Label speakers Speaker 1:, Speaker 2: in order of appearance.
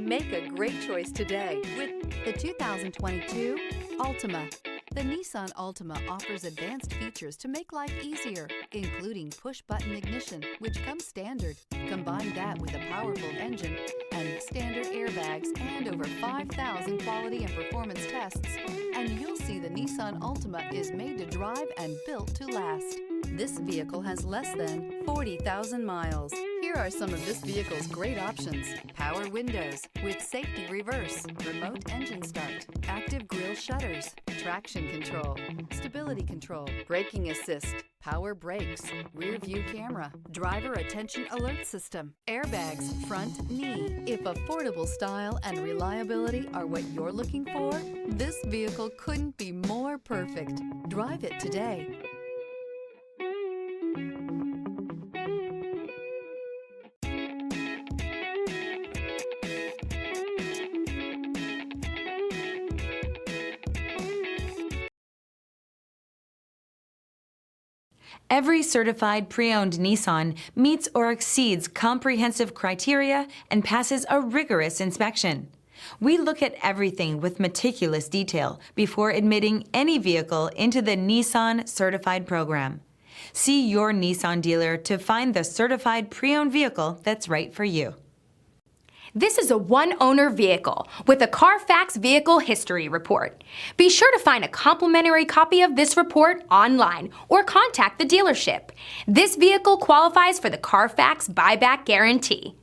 Speaker 1: Make a great choice today with the 2022 Altima. The Nissan Altima offers advanced features to make life easier, including push-button ignition, which comes standard. Combine that with a powerful engine and standard airbags and over 5,000 quality and performance tests, and you'll see the Nissan Altima is made to drive and built to last. This vehicle has less than 40,000 miles. Here are some of this vehicle's great options: power windows with safety reverse, remote engine start, active grille shutters, traction control, stability control, braking assist, power brakes, rear view camera, driver attention alert system, airbags, front knee. If affordable style and reliability are what you're looking for, this vehicle couldn't be more perfect. Drive it today.
Speaker 2: Every certified pre-owned Nissan meets or exceeds comprehensive criteria and passes a rigorous inspection. We look at everything with meticulous detail before admitting any vehicle into the Nissan Certified Program. See your Nissan dealer to find the certified pre-owned vehicle that's right for you.
Speaker 3: This is a one-owner vehicle with a Carfax Vehicle History Report. Be sure to find a complimentary copy of this report online or contact the dealership. This vehicle qualifies for the Carfax Buyback Guarantee.